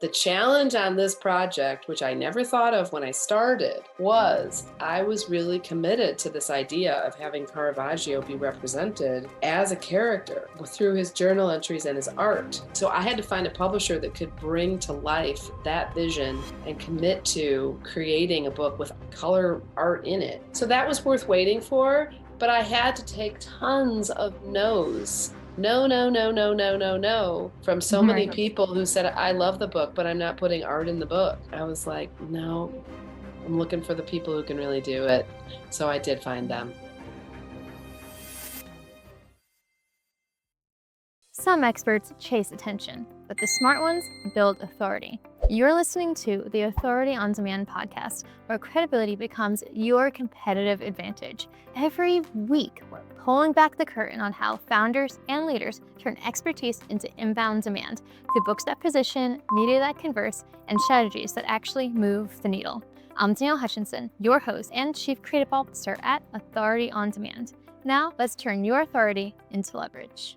The challenge on this project, which I never thought of when I started, was I was really committed to this idea of having Caravaggio be represented as a character through his journal entries and his art. So I had to find a publisher that could bring to life that vision and commit to creating a book with color art in it. So that was worth waiting for, but I had to take tons of no's. No, no, no, no, no, no, no, from so many Right. people who said, I love the book, but I'm not putting art in the book. I was like, no, I'm looking for the people who can really do it. So I did find them. Some experts chase attention, but the smart ones build authority. You're listening to the Authority on Demand podcast, where credibility becomes your competitive advantage. Every week, we're pulling back the curtain on how founders and leaders turn expertise into inbound demand through books that position, media that converse, and strategies that actually move the needle. I'm Danielle Hutchinson, your host and Chief Creative Officer at Authority on Demand. Now, let's turn your authority into leverage.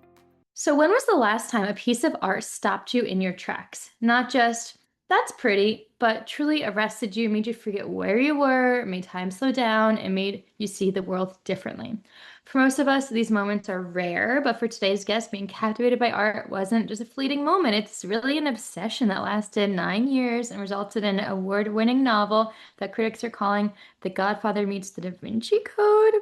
So when was the last time a piece of art stopped you in your tracks? Not just, that's pretty, but truly arrested you, made you forget where you were, made time slow down, and made you see the world differently. For most of us, these moments are rare, but for today's guest, being captivated by art wasn't just a fleeting moment. It's really an obsession that lasted 9 years and resulted in an award-winning novel that critics are calling The Godfather Meets the Da Vinci Code.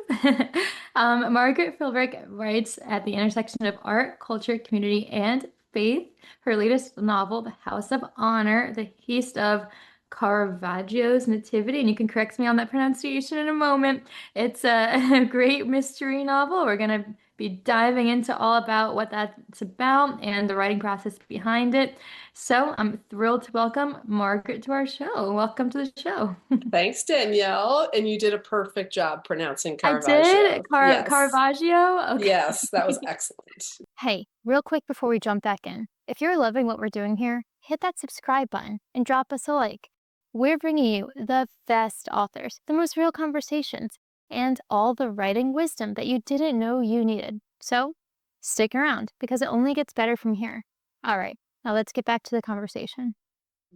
Margaret Philbrick writes at the intersection of art, culture, community, and faith. Her latest novel, The House of Honor, the Feast of Caravaggio's Nativity, and you can correct me on that pronunciation in a moment. It's a great mystery novel. We're going to be diving into all about what that's about and the writing process behind it. So I'm thrilled to welcome Margaret to our show. Welcome to the show. Thanks, Danielle. And you did a perfect job pronouncing I did? Caravaggio. Yes. Caravaggio? Yes, that was Okay. excellent. Hey, real quick before we jump back in, if you're loving what we're doing here, hit that subscribe button and drop us a like. We're bringing you the best authors, the most real conversations, and all the writing wisdom that you didn't know you needed. So stick around because it only gets better from here. All right, now let's get back to the conversation.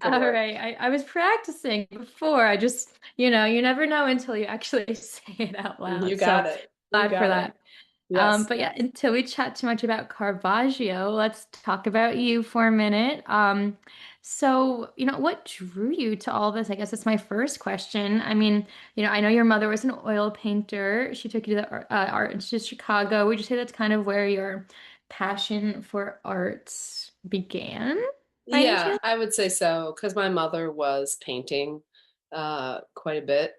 Good All work. right, I was practicing before. I just, you never know until you actually say it out You loud. So got it. You glad for got it. that. Yes. But yeah, until we chat too much about Caravaggio, let's talk about you for a minute. So, what drew you to all this? I guess that's my first question. I mean, I know your mother was an oil painter. She took you to the Art Institute of Chicago. Would you say that's kind of where your passion for arts began, by any Yeah, chance? I would say so, because my mother was painting quite a bit.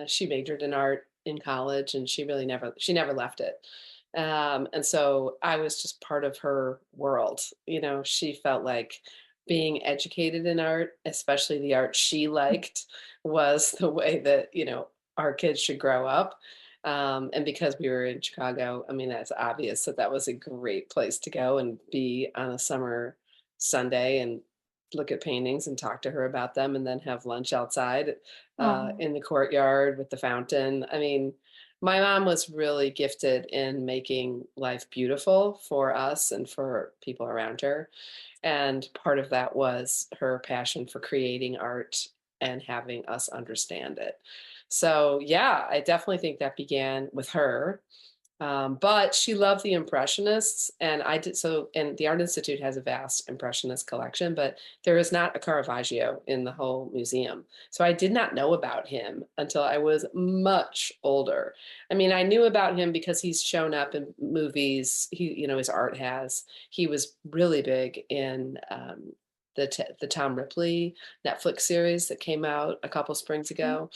She majored in art in college, and she never left it. And so I was just part of her world. She felt like being educated in art, especially the art she liked, was the way that, our kids should grow up. And because we were in Chicago, I mean, that's obvious that that was a great place to go and be on a summer Sunday and look at paintings and talk to her about them and then have lunch outside Oh, in the courtyard with the fountain. I mean, my mom was really gifted in making life beautiful for us and for people around her. And part of that was her passion for creating art and having us understand it. So, yeah, I definitely think that began with her. But she loved the Impressionists, and I did so. And the Art Institute has a vast Impressionist collection, but there is not a Caravaggio in the whole museum. So I did not know about him until I was much older. I mean, I knew about him because he's shown up in movies. His art has. He was really big in the Tom Ripley Netflix series that came out a couple springs ago.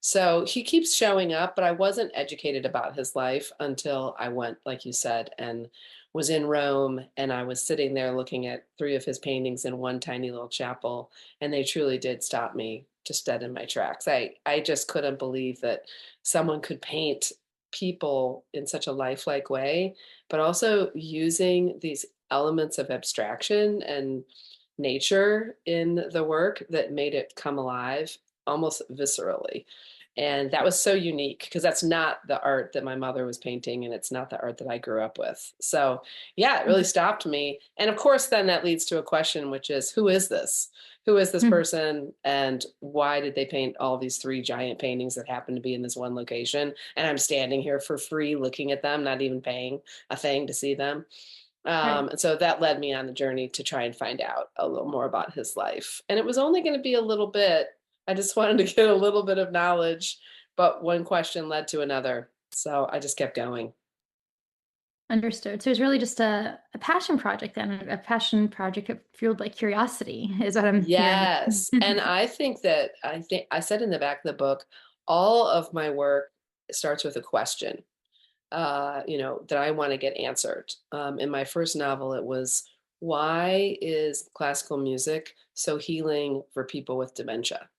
So he keeps showing up, but I wasn't educated about his life until I went, like you said, and was in Rome. And I was sitting there looking at three of his paintings in one tiny little chapel. And they truly did stop me just dead in my tracks. I just couldn't believe that someone could paint people in such a lifelike way, but also using these elements of abstraction and nature in the work that made it come alive almost viscerally. And that was so unique because that's not the art that my mother was painting, and it's not the art that I grew up with. So, yeah, it really stopped me. And of course, then that leads to a question, which is, who is this? Who is this Mhm. person, and why did they paint all these three giant paintings that happen to be in this one location? And I'm standing here for free looking at them, not even paying a thing to see them. Right. And so that led me on the journey to try and find out a little more about his life. And it was only going to be a little bit. I just wanted to get a little bit of knowledge, but one question led to another. So I just kept going. Understood. So it's really just a passion project then, a passion project fueled by curiosity is what I'm hearing. Yes. And I think I said in the back of the book, all of my work starts with a question, that I want to get answered. In my first novel, it was, why is classical music so healing for people with dementia?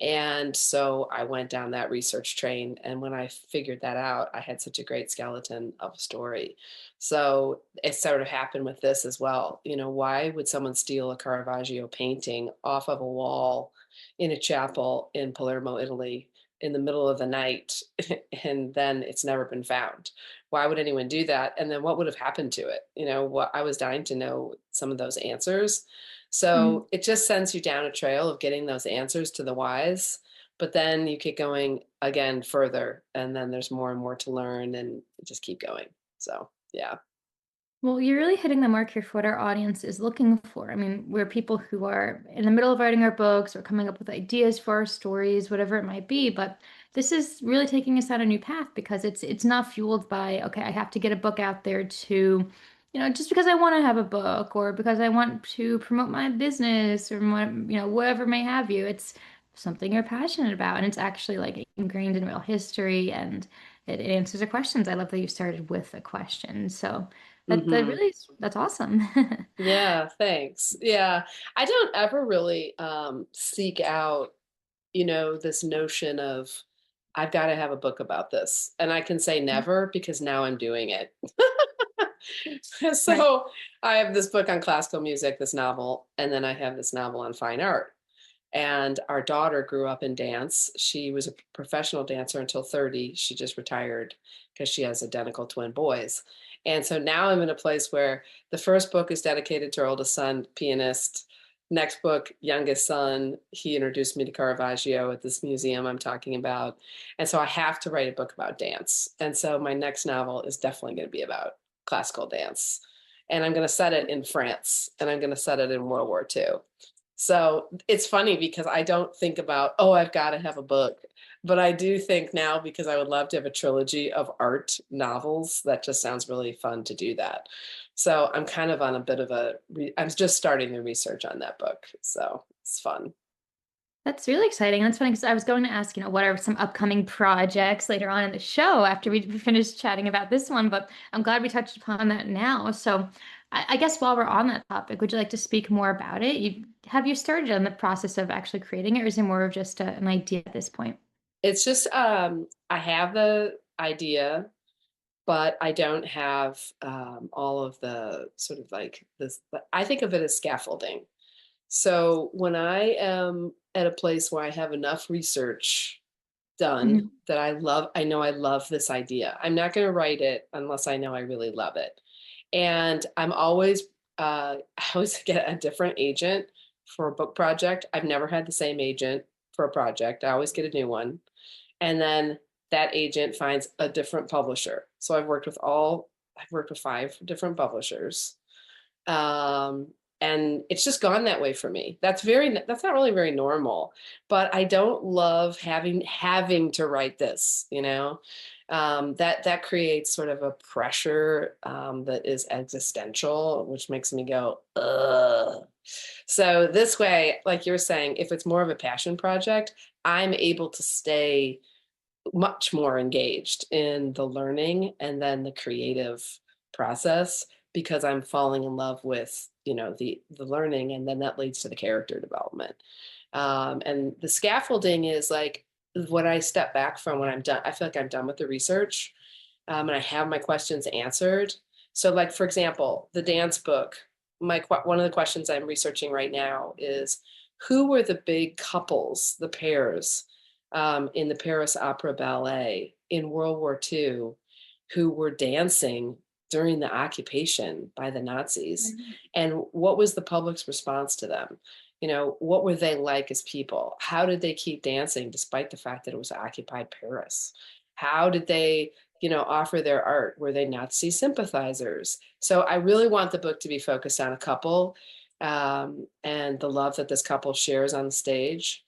And so I went down that research train. And when I figured that out, I had such a great skeleton of a story. So it sort of happened with this as well. Why would someone steal a Caravaggio painting off of a wall in a chapel in Palermo, Italy, in the middle of the night, and then it's never been found? Why would anyone do that? And then what would have happened to it? What I was dying to know some of those answers. Mhm. So it just sends you down a trail of getting those answers to the whys, but then you keep going again further, and then there's more and more to learn, and you just keep going. So, yeah. Well, you're really hitting the mark here for what our audience is looking for. I mean, we're people who are in the middle of writing our books or coming up with ideas for our stories, whatever it might be. But this is really taking us on a new path because it's not fueled by, okay, I have to get a book out there to, just because I want to have a book or because I want to promote my business or whatever may have you. It's something you're passionate about, and it's actually like ingrained in real history, and it answers the questions. I love that you started with a question. So. That Hmm. really is that's awesome. Yeah, thanks. Yeah. I don't ever really seek out, this notion of, I've got to have a book about this. And I can say never because now I'm doing it. Right. So I have this book on classical music, this novel, and then I have this novel on fine art. And our daughter grew up in dance. She was a professional dancer until 30. She just retired because she has identical twin boys. And so now I'm in a place where the first book is dedicated to our oldest son, pianist. Next book, youngest son, he introduced me to Caravaggio at this museum I'm talking about. And so I have to write a book about dance. And so my next novel is definitely going to be about classical dance. And I'm going to set it in France, and I'm going to set it in World War II. So it's funny because I don't think about, oh, I've got to have a book. But I do think now, because I would love to have a trilogy of art novels, that just sounds really fun to do that. So I'm kind of on a bit of I'm just starting the research on that book. So it's fun. That's really exciting. That's funny because I was going to ask, what are some upcoming projects later on in the show after we finished chatting about this one, but I'm glad we touched upon that now. So I guess while we're on that topic, would you like to speak more about it? Have you started on the process of actually creating it, or is it more of just an idea at this point? It's just, I have the idea, but I don't have all of the sort of like this. I think of it as scaffolding. So when I am at a place where I have enough research done Mhm. that I know I love this idea. I'm not going to write it unless I know I really love it. And I always get a different agent for a book project. I've never had the same agent for a project. I always get a new one. And then that agent finds a different publisher. So I've worked with five different publishers. Um, and it's just gone that way for me. That's not really very normal, but I don't love having to write this, that creates sort of a pressure that is existential, which makes me go, ugh. So this way, like you're saying, if it's more of a passion project, I'm able to stay much more engaged in the learning and then the creative process because I'm falling in love with, the learning, and then that leads to the character development. And the scaffolding is like what I step back from when I'm done. I feel like I'm done with the research, and I have my questions answered. So, like for example, the dance book. One of the questions I'm researching right now is, who were the big couples, the pairs in the Paris Opera Ballet in World War II who were dancing during the occupation by the Nazis. Right. And what was the public's response to them? What were they like as people? How did they keep dancing despite the fact that it was occupied Paris? How did they, offer their art? Were they Nazi sympathizers? So I really want the book to be focused on a couple, and the love that this couple shares on the stage.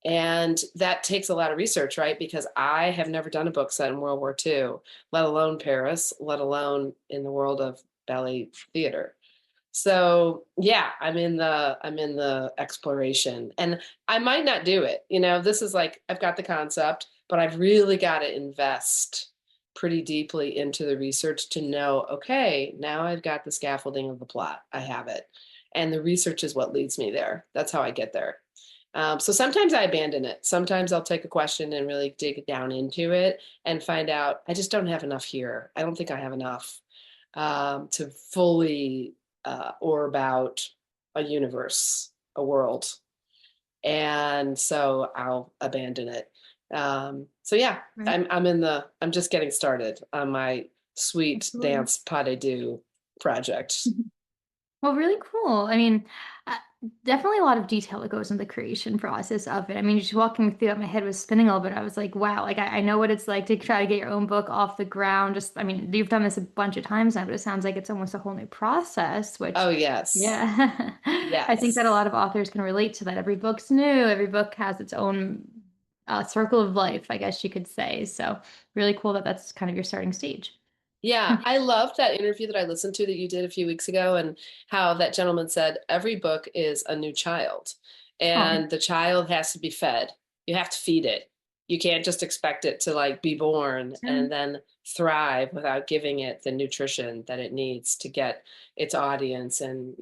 And that takes a lot of research, right? Because I have never done a book set in World War II, let alone Paris, let alone in the world of ballet theater. So yeah, I'm in the exploration, and I might not do it. This is like, I've got the concept, but I've really got to invest pretty deeply into the research to know, okay, now I've got the scaffolding of the plot. I have it. And the research is what leads me there. That's how I get there. So sometimes I abandon it. Sometimes I'll take a question and really dig down into it and find out I just don't have enough here. I don't think I have enough to fully orb out a universe, a world. And so I'll abandon it. So yeah, Right. I'm just getting started on my sweet Absolutely. dance pas de deux project. Well, really cool. I mean, uh, definitely a lot of detail that goes into the creation process of it. I mean, just walking me through it, my head was spinning a little bit. I was like, wow, like I know what it's like to try to get your own book off the ground. Just, I mean, you've done this a bunch of times now, but it sounds like it's almost a whole new process, which, Oh yes. yeah, I think that a Yes. lot of authors can relate to that. Every book's new, every book has its own circle of life, I guess you could say. So, really cool that that's kind of your starting stage. Yeah, I loved that interview that I listened to that you did a few weeks ago, and how that gentleman said every book is a new child, Oh, and the child has to be fed. You have to feed it. You can't just expect it to like be born yeah. and then thrive without giving it the nutrition that it needs to get its audience and,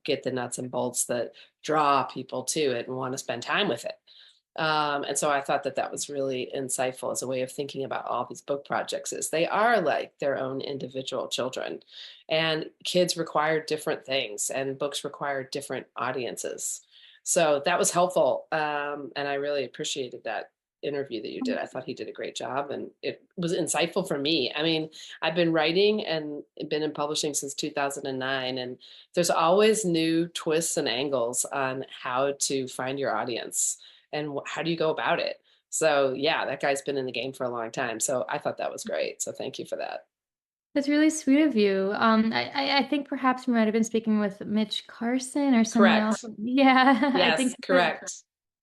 get the nuts and bolts that draw people to it and want to spend time with it. And so I thought that that was really insightful as a way of thinking about all these book projects is they are like their own individual children, and kids require different things and books require different audiences. So that was helpful. And I really appreciated that interview that you did. I thought he did a great job and it was insightful for me. I mean, I've been writing and been in publishing since 2009, and there's always new twists and angles on how to find your audience and how do you go about it. So yeah, that guy's been in the game for a long time, so I thought that was great, so thank you for that. That's really sweet of you. I think perhaps we might have been speaking with Mitch Carson or someone else. Correct. Yeah, I Yes, think correct.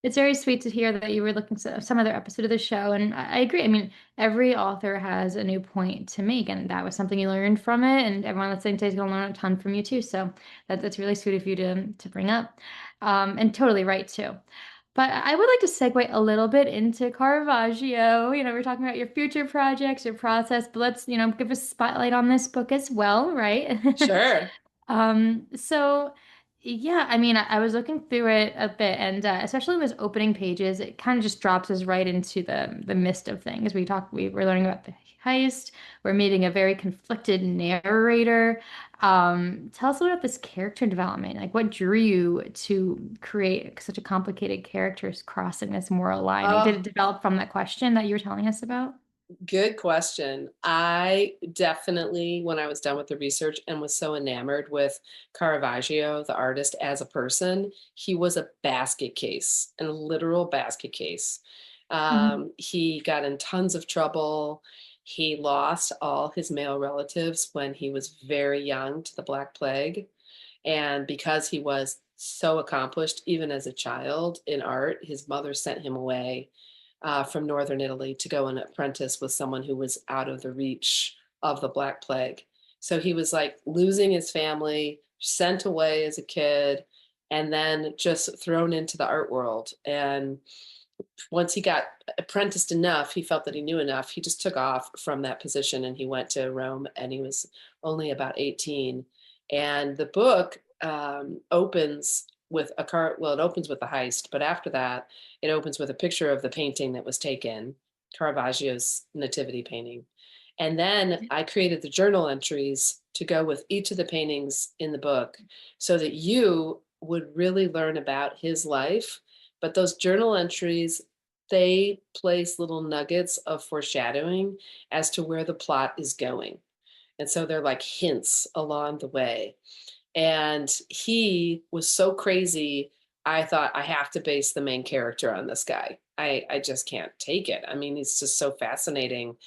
it's very sweet to hear that you were looking at some other episode of the show, and I agree. I mean, every author has a new point to make, and that was something you learned from it, and everyone listening today is going to learn a ton from you too. So that's really sweet of you to bring up, and totally right too. But I would like to segue a little bit into Caravaggio. We're talking about your future projects, your process, but let's, give a spotlight on this book as well, right? Sure. So yeah, I mean, I was looking through it a bit, and especially those opening pages, it kind of just drops us right into the midst of things. We were learning about the heist. We're meeting a very conflicted narrator. Tell us about this character development. Like, what drew you to create such a complicated characters crossing this moral line? Like, did it Oh, develop from that question that you were telling us about? good question. I definitely, when I was done with the research and was so enamored with Caravaggio, the artist, as a person, he was a basket case, a literal basket case. Mhm. He got in tons of trouble. He lost all his male relatives when he was very young to the Black Plague. And because he was so accomplished, even as a child in art, his mother sent him away from northern Italy to go and apprentice with someone who was out of the reach of the Black Plague. So he was like losing his family, sent away as a kid, and then just thrown into the art world. And once he got apprenticed enough, he felt that he knew enough. He just took off from that position and he went to Rome, and he was only about 18. And the book opens with a car. Well, it opens with the heist, but after that, it opens with a picture of the painting that was taken, Caravaggio's nativity painting. And then I created the journal entries to go with each of the paintings in the book so that you would really learn about his life. But those journal entries they place little nuggets of foreshadowing as to where the plot is going. And so they're like hints along the way. And he was so crazy. I thought I have to base the main character on this guy. I just can't take it. I mean, he's just so fascinating.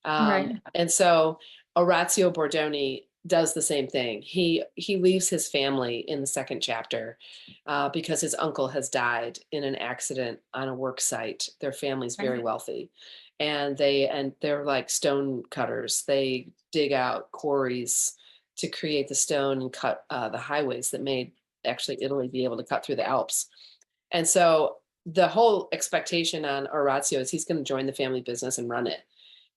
Right. And so Orazio Bordoni does the same thing. He leaves his family in the second chapter because his uncle has died in an accident on a work site. Their family's very Right. wealthy, and they're like stone cutters. They dig out quarries to create the stone and cut the highways that made actually Italy be able to cut through the Alps. And so the whole expectation on Orazio is he's going to join the family business and run it.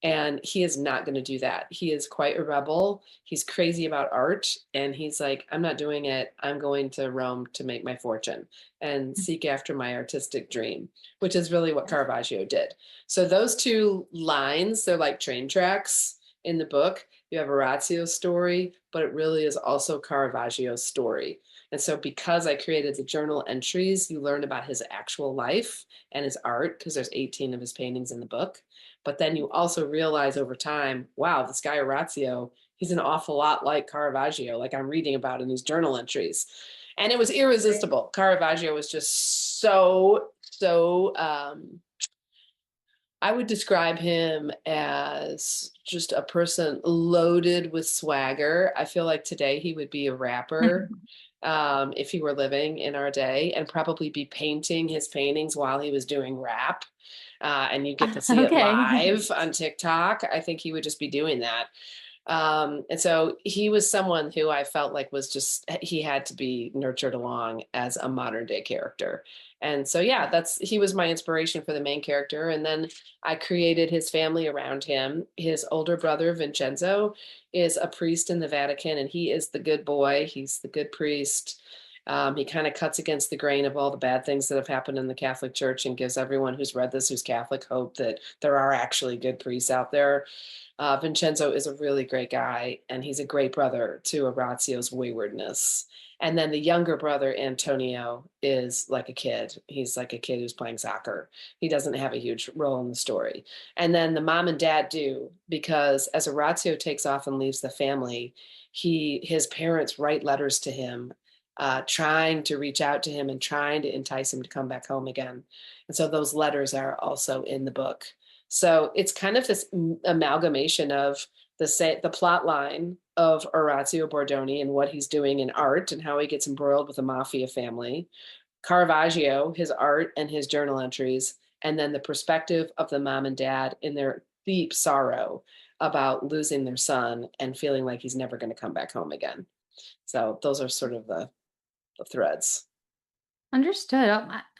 And he is not going to do that. He is quite a rebel. He's crazy about art. And he's like, I'm not doing it. I'm going to Rome to make my fortune and seek after my artistic dream, which is really what Caravaggio did. So those two lines, they're like train tracks in the book. You have Orazio's story, but it really is also Caravaggio's story. And so because I created the journal entries, you learn about his actual life and his art, because there's 18 of his paintings in the book. But then you also realize over time, wow, this guy Orazio, he's an awful lot like Caravaggio, like I'm reading about in these journal entries. And it was irresistible. Caravaggio was just I would describe him as just a person loaded with swagger. I feel like today he would be a rapper if he were living in our day, and probably be painting his paintings while he was doing rap. And you get to see it Okay. live on TikTok. I think he would just be doing that. And so he was someone who I felt like was just, he had to be nurtured along as a modern day character. And so, yeah, he was my inspiration for the main character. And then I created his family around him. His older brother, Vincenzo, is a priest in the Vatican, and he is the good boy. He's the good priest. He kind of cuts against the grain of all the bad things that have happened in the Catholic Church and gives everyone who's read this, who's Catholic, hope that there are actually good priests out there. Vincenzo is a really great guy, and he's a great brother to Orazio's waywardness. And then the younger brother, Antonio, is like a kid. He's like a kid who's playing soccer. He doesn't have a huge role in the story. And then the mom and dad do, because as Orazio takes off and leaves the family, his parents write letters to him, trying to reach out to him and trying to entice him to come back home again. And so those letters are also in the book. So it's kind of this amalgamation of the plot line of Orazio Bordoni and what he's doing in art and how he gets embroiled with a mafia family, Caravaggio, his art and his journal entries, and then the perspective of the mom and dad in their deep sorrow about losing their son and feeling like he's never going to come back home again. So those are sort of the threads. Understood.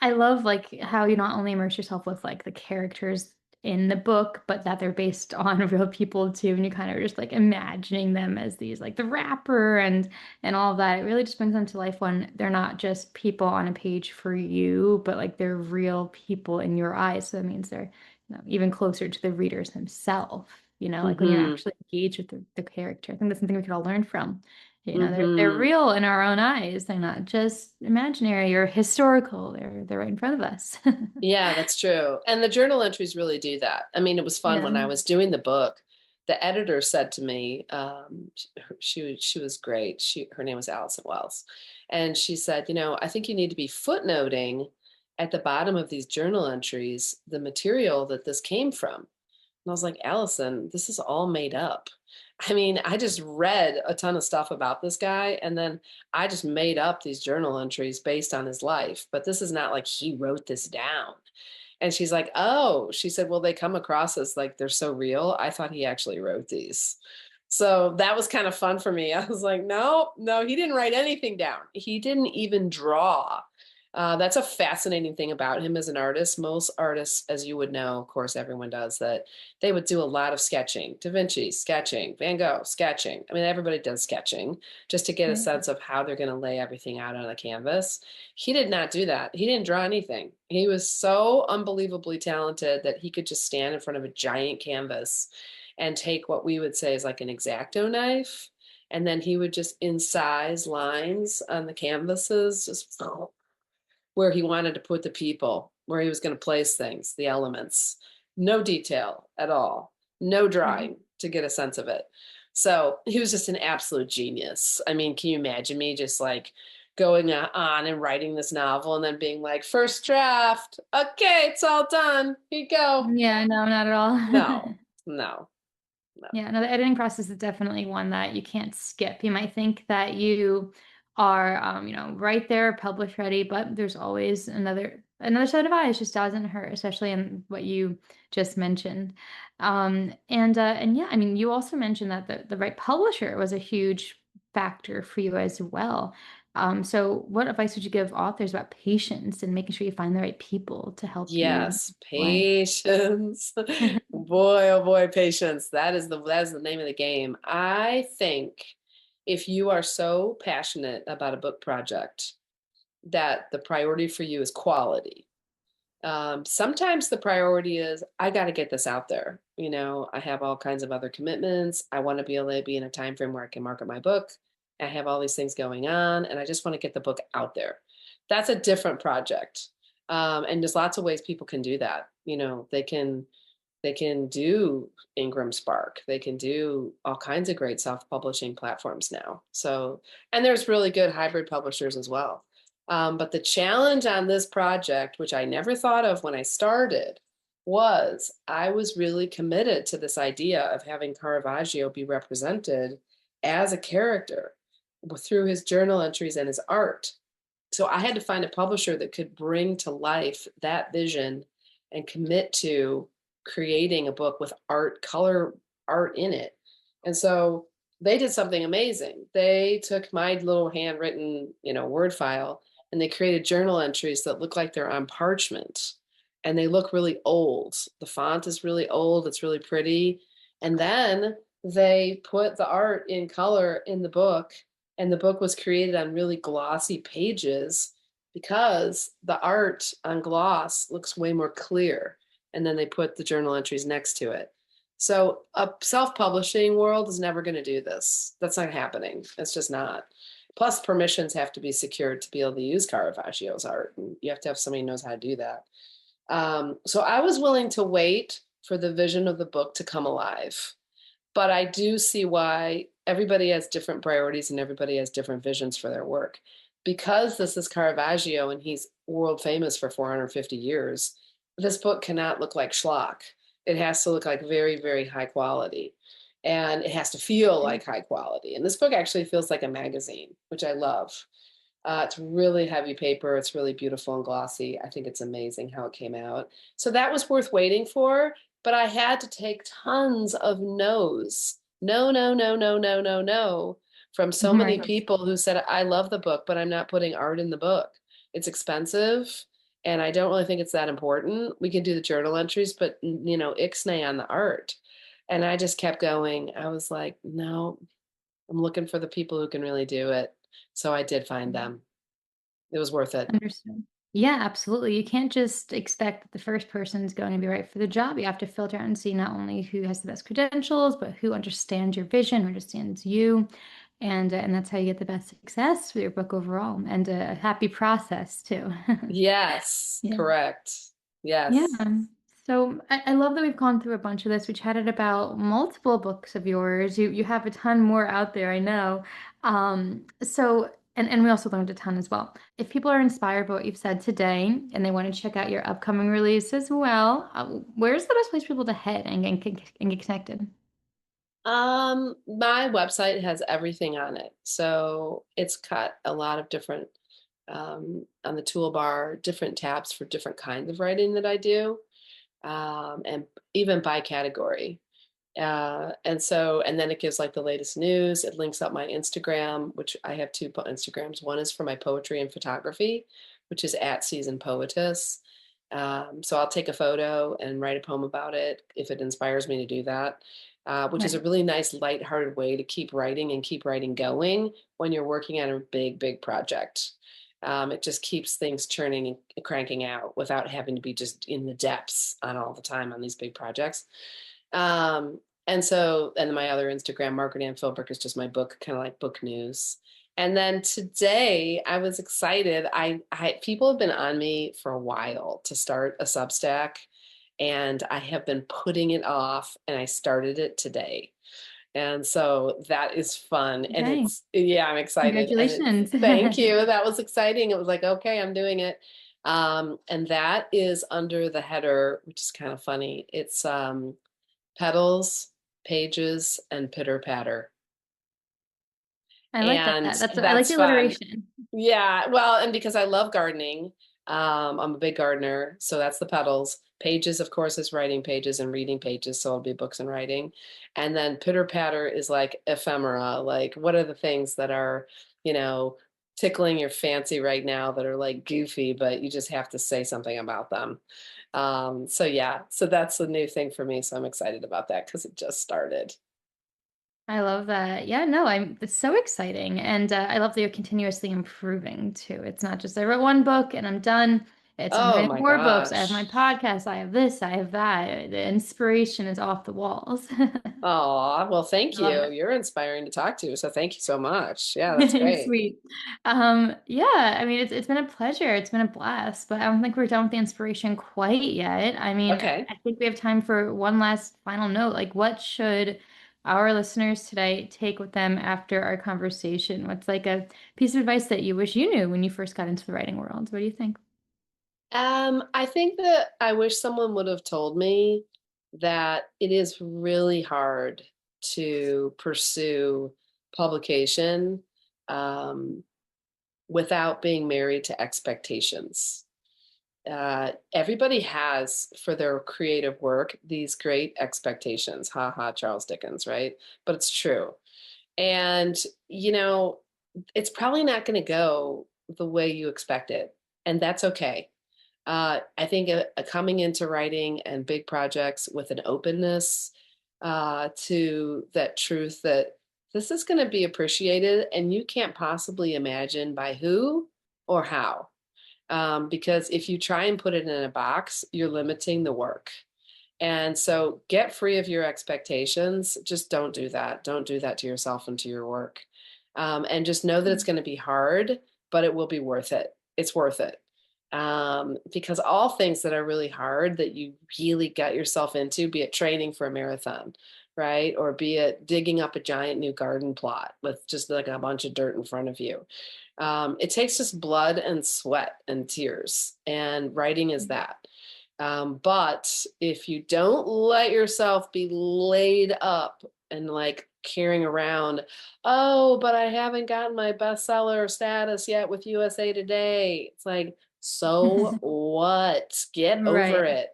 I love like how you not only immerse yourself with like the characters in the book, but that they're based on real people too, and you kind of just like imagining them as these like the rapper and all of that. It really just brings them to life when they're not just people on a page for you, but like they're real people in your eyes. So that means they're, even closer to the readers himself. Like when you're Mm-hmm. actually engaged with the character. I think that's something we could all learn from. They're Mm-hmm. real in our own eyes. They're not just imaginary or historical. They're right in front of us. Yeah, that's true. And the journal entries really do that. I mean, it was fun Yeah. when I was doing the book. The editor said to me, she was great. Her name was Allison Wells, and she said, I think you need to be footnoting at the bottom of these journal entries the material that this came from. And I was like, Allison, this is all made up. I mean, I just read a ton of stuff about this guy, and then I just made up these journal entries based on his life. But this is not like he wrote this down. And she's like, oh, she said, well, they come across as like they're so real. I thought he actually wrote these. So that was kind of fun for me. I was like, no, no, he didn't write anything down. He didn't even draw. That's a fascinating thing about him as an artist. Most artists, as you would know, of course, everyone does that. They would do a lot of sketching. Da Vinci, sketching. Van Gogh, sketching. I mean, everybody does sketching just to get a Right. sense of how they're going to lay everything out on a canvas. He did not do that. He didn't draw anything. He was so unbelievably talented that he could just stand in front of a giant canvas and take what we would say is like an X-Acto knife. And then he would just incise lines on the canvases, just where he wanted to put the people, where he was going to place things, the elements. No detail at all, no Right. drawing to get a sense of it. So he was just an absolute genius. I mean, can you imagine me just like going on and writing this novel and then being like, first draft, okay, it's all done. Here you go. Yeah, no, not at all. No, no, no. Yeah, no, the editing process is definitely one that you can't skip. You might think that you are, right there, publish ready, but there's always another set of eyes. Just doesn't hurt, especially in what you just mentioned. And yeah, I mean, you also mentioned that the right publisher was a huge factor for you as well. So, what advice would you give authors about patience and making sure you find the right people to help you? Yes, Way. patience. Boy, oh boy, patience. That is the name of the game. I think if you are so passionate about a book project that the priority for you is quality. Sometimes the priority is I got to get this out there. I have all kinds of other commitments. I want to be able to be in a time frame where I can market my book. I have all these things going on, and I just want to get the book out there. That's a different project, and there's lots of ways people can do that. They can do Ingram Spark. They can do all kinds of great self-publishing platforms now. So, and there's really good hybrid publishers as well. But the challenge on this project, which I never thought of when I started, was I was really committed to this idea of having Caravaggio be represented as a character through his journal entries and his art. So I had to find a publisher that could bring to life that vision and commit to creating a book with color art in it. And so they did something amazing. They took my little handwritten, Word file, and they created journal entries that look like they're on parchment, and they look really old. The font is really old, it's really pretty. And then they put the art in color in the book, and the book was created on really glossy pages because the art on gloss looks way more clear. And then they put the journal entries next to it. So a self-publishing world is never going to do this. That's not happening. It's just not. Plus, permissions have to be secured to be able to use Caravaggio's art, and you have to have somebody who knows how to do that. So I was willing to wait for the vision of the book to come alive. But I do see why everybody has different priorities and everybody has different visions for their work. Because this is Caravaggio and he's world famous for 450 years, this book cannot look like schlock. It has to look like very, very high quality. And it has to feel like high quality. And this book actually feels like a magazine, which I love. It's really heavy paper. It's really beautiful and glossy. I think it's amazing how it came out. So that was worth waiting for, but I had to take tons of no's. No, no, no, no, no, no, no, from so many Right. people who said, I love the book, but I'm not putting art in the book. It's expensive, and I don't really think it's that important. We can do the journal entries, but, ixnay on the art. And I just kept going. I was like, no, I'm looking for the people who can really do it. So I did find them. It was worth it. Understood. Yeah, absolutely. You can't just expect that the first person is going to be right for the job. You have to filter out and see not only who has the best credentials, but who understands your vision, who understands you, and that's how you get the best success with your book overall, and a happy process too. Yes, Yeah. correct. Yeah. Yes. So I love that we've gone through a bunch of this. We chatted about multiple books of yours. You have a ton more out there, I know. And we also learned a ton as well. If people are inspired by what you've said today and they want to check out your upcoming release as well, where's the best place for people to head and get connected? My website has everything on it. So it's got a lot of different, on the toolbar, different tabs for different kinds of writing that I do, and even by category. And then it gives like the latest news. It links up my Instagram, which I have two Instagrams. One is for my poetry and photography, which is at Seasoned Poetess. So I'll take a photo and write a poem about it if it inspires me to do that, which is a Right. really nice, lighthearted way to keep writing and keep writing going when you're working on a big, big project. It just keeps things churning and cranking out without having to be just in the depths on all the time on these big projects. And my other Instagram, Margaret Philbrick, is just my book, kind of like book news. And then today I was excited. I people have been on me for a while to start a Substack, and I have been putting it off, and I started it today. And so that is fun. And Okay. it's, yeah, I'm excited. And it's, Congratulations. thank you. That was exciting. It was like, okay, I'm doing it. And that is under the header, which is kind of funny. It's petals, pages, and pitter patter. I like that. And I like that's the fun. alliteration. Yeah, well, and because I love gardening, I'm a big gardener, so that's the petals. Pages, of course, is writing pages and reading pages, so it'll be books and writing. And then pitter patter is like ephemera, like what are the things that are, you know, tickling your fancy right now that are like goofy, but you just have to say something about them. So yeah, so that's a new thing for me. So I'm excited about that because it just started. I love that. Yeah, no, it's so exciting. And I love that you're continuously improving too. It's not just I wrote one book and I'm done. I'm Oh writing my more books. I have my gosh. podcast. I have this. I have that. The inspiration is off the walls. Oh, well, thank I love you. it. You're inspiring to talk to, so thank you so much. Yeah, that's great. Sweet. Yeah, I mean it's been a pleasure. It's been a blast, but I don't think we're done with the inspiration quite yet. I mean, Okay. I think we have time for one last final note. Like what should our listeners today take with them after our conversation? What's like a piece of advice that you wish you knew when you first got into the writing world? What do you think? I think that I wish someone would have told me that it is really hard to pursue publication um, without being married to expectations. Everybody has for their creative work these great expectations. Ha ha, Charles Dickens, right? But it's true. And, you know, it's probably not going to go the way you expect it. And that's okay. I think coming into writing and big projects with an openness to that truth that this is going to be appreciated and you can't possibly imagine by who or how. Because if you try and put it in a box, you're limiting the work. And so get free of your expectations. Just don't do that. Don't do that to yourself and to your work. And just know that it's going to be hard, but it will be worth it. It's worth it. Because all things that are really hard that you really got yourself into, be it training for a marathon, right? Or be it digging up a giant new garden plot with just like a bunch of dirt in front of you. It takes just blood and sweat and tears, and writing is that. But if you don't let yourself be laid up and like carrying around, oh, but I haven't gotten my bestseller status yet with USA Today. It's like, so what? Get over Right. it.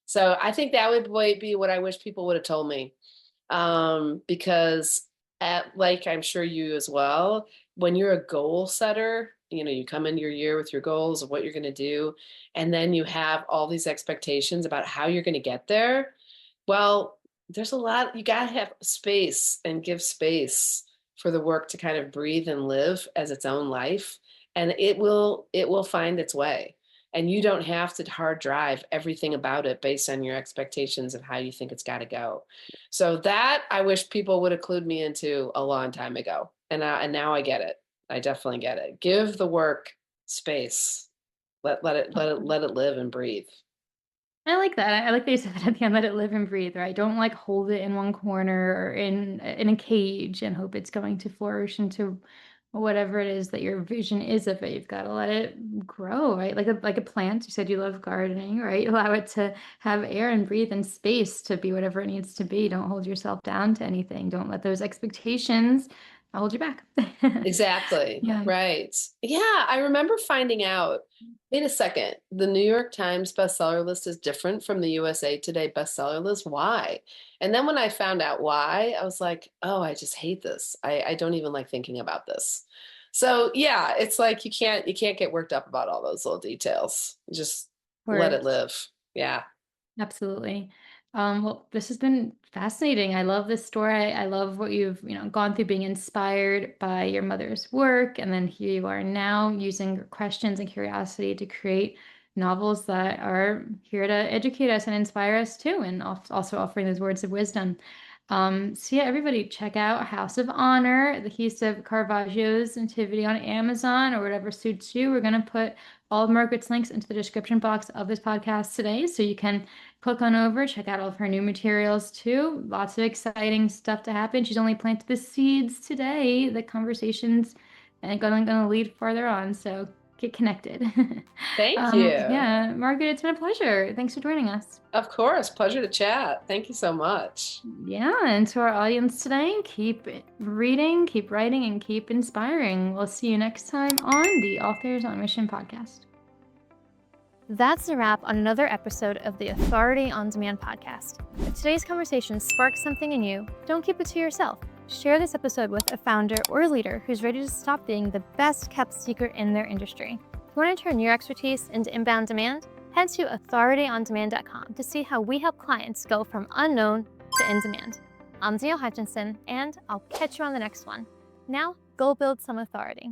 So I think that would be what I wish people would have told me. Because like I'm sure you as well, when you're a goal setter, you come into your year with your goals of what you're going to do, and then you have all these expectations about how you're going to get there. Well, there's a lot, you got to have space and give space for the work to kind of breathe and live as its own life, and it will find its way. And you don't have to hard drive everything about it based on your expectations of how you think it's got to go. So that I wish people would have clued me into a long time ago. And now I get it. I definitely get it. Give the work space. Let it live and breathe. I like that. I like that you said that at the end, let it live and breathe, right? Don't like hold it in one corner or in a cage and hope it's going to flourish into whatever it is that your vision is of it. You've got to let it grow, right? Like a plant. You said you love gardening, right? Allow it to have air and breathe and space to be whatever it needs to be. Don't hold yourself down to anything. Don't let those expectations hold you back. Exactly. Yeah. Right. Yeah, I remember finding out, wait a second, the New York Times bestseller list is different from the USA Today bestseller list. Why? And then when I found out why, I was like, oh, I just hate this. I don't even like thinking about this. So yeah, it's like you can't get worked up about all those little details. Just let it Words. live. Yeah. Absolutely. Well, this has been fascinating. I love this story. I love what you've, gone through being inspired by your mother's work. And then here you are now using your questions and curiosity to create novels that are here to educate us and inspire us too, and also offering those words of wisdom. So yeah, everybody check out House of Honor, the piece of Caravaggio's Nativity on Amazon or whatever suits you. We're going to put all of Margaret's links into the description box of this podcast today, so you can click on over, check out all of her new materials too. Lots of exciting stuff to happen. She's only planted the seeds today. The conversations and going to lead further on, so get connected. Thank you. Yeah, Margaret, it's been a pleasure. Thanks for joining us. Of course. Pleasure to chat. Thank you so much. Yeah, and to our audience today, keep reading, keep writing, and keep inspiring. We'll see you next time on the Authors on Mission podcast. That's a wrap on another episode of the Authority on Demand podcast. If today's conversation sparked something in you, don't keep it to yourself. Share this episode with a founder or leader who's ready to stop being the best kept secret in their industry. If you want to turn your expertise into inbound demand, head to authorityondemand.com to see how we help clients go from unknown to in demand. I'm Danielle Hutchinson, and I'll catch you on the next one. Now, go build some authority.